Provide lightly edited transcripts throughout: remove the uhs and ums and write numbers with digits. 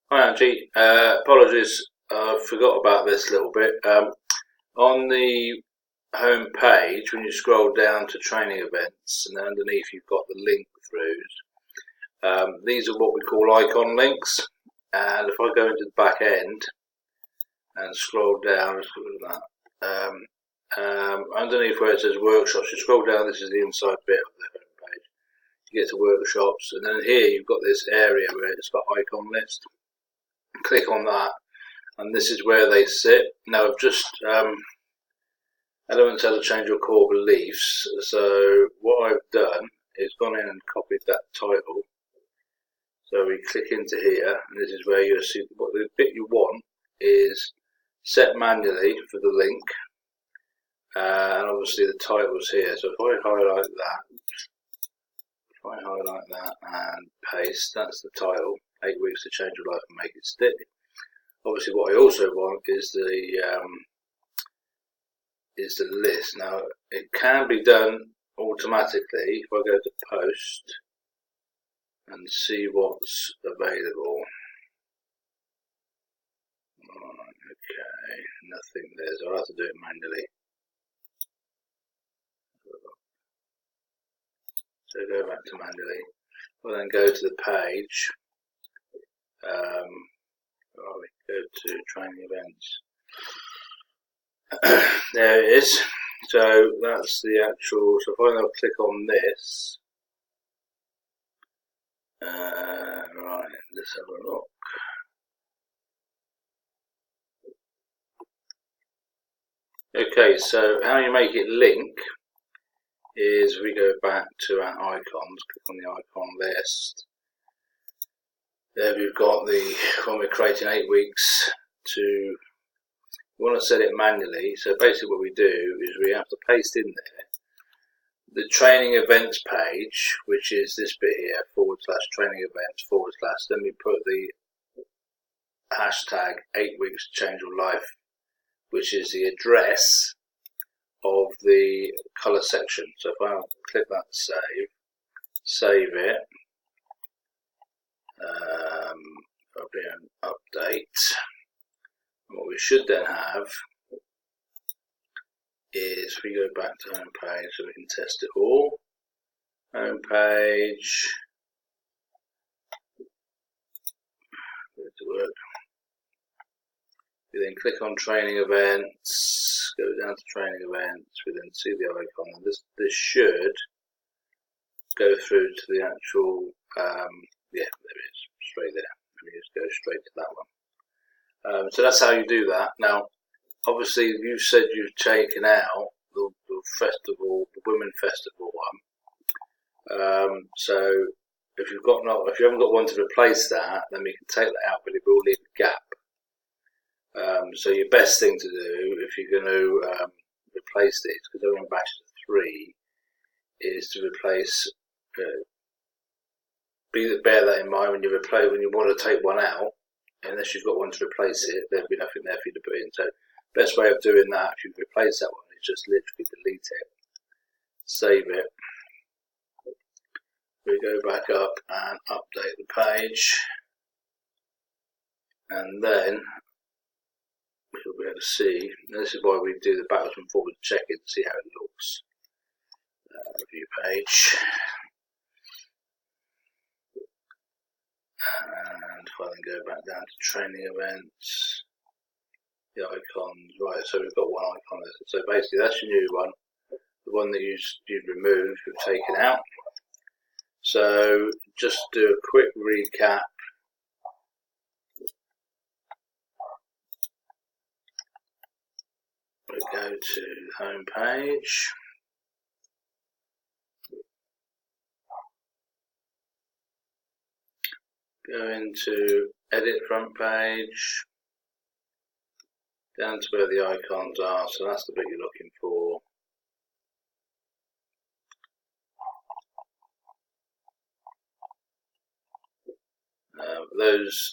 Hi Angie, apologies, I forgot about this little bit. On the home page, when you scroll down to training events, and then underneath you've got the link throughs. These are what we call icon links, and if I go into the back end and scroll down, let's look at that. Underneath where it says workshops, you scroll down. This is the inside bit of the home page. You get to workshops, and then here you've got this area where it's got icon list. Click on that, and this is where they sit. Now I've just elements how to change your core beliefs. So what I've done is gone in and copied that title. So we click into here, and this is where you'll see what the bit you want is set manually for the link, and obviously the title's here. So if I highlight that, and paste, that's the title. 8 weeks to change your life and make it stick. Obviously, what I also want is the list. Now, it can be done automatically if I go to post and see what's available. Okay, nothing there, so I'll have to do it manually. So go back to manually. We'll then go to the page. We go to training events. There it is. So that's the actual. So if I now click on this, right, let's have a look. Okay, so how you make it link is we go back to our icons, click on the icon list. There we've got when we're creating 8 weeks we want to set it manually. So basically what we do is we have to paste in there the training events page, which is this bit here, /training events /, then we put the hashtag 8 weeks to change your life, which is the address of the color section. So if I click that save it, I'll be an update. And what we should then have is we go back to home page so we can test it all. Home page, go to work. We then click on training events, go down to training events, we then see the icon, and this should go through to the actual, yeah, there it is, straight there. Let me just go straight to that one. So that's how you do that. Now, obviously, you said you've taken out the festival, the Women Festival one. So if you haven't got one to replace that, then we can take that out, but it will leave a gap. So your best thing to do, if you're going to replace these, because they're in batches of 3, is to replace. Bear that in mind when you want to take one out. Unless you've got one to replace it, there'll be nothing there for you to put in. So, best way of doing that, if you replace that one, is just literally delete it, save it. We go back up and update the page, and then we'll be able to see. This is why we do the backwards and forwards checking to see how it looks. Review page. And if I then go back down to training events, the icons, right, so we've got one icon. So basically that's your new one, the one that you've removed, we've taken out. So just do a quick recap. We go to the home page. Go into edit front page, down to where the icons are, so that's the bit you're looking for.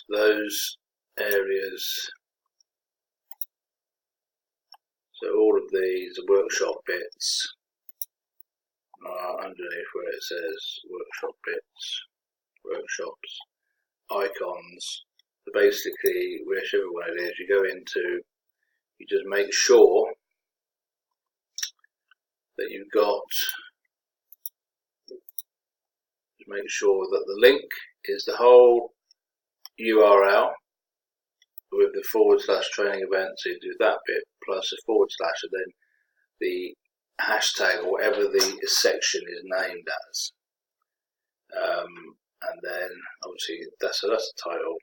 Those areas, so all of these workshop bits are underneath where it says workshop bits, workshops, icons, the basically, whichever one it is, you go into, you just make sure that you've got, make sure that the link is the whole URL with the / training event, so you do that bit plus a / and then the hashtag or whatever the section is named as, and then obviously that's the title,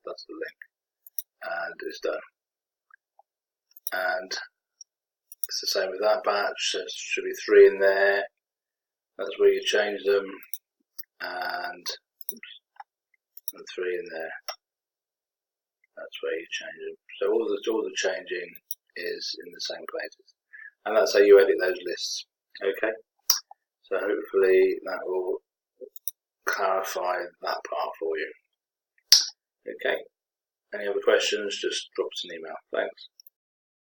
that's the link, and it's done. And it's the same with that batch, so there should be 3 in there, that's where you change them, and 3 in there, that's where you change them. So all the changing is in the same places, and that's how you edit those lists. Okay, so hopefully that will clarify that part for you. Okay, any other questions, just drop us an email. Thanks.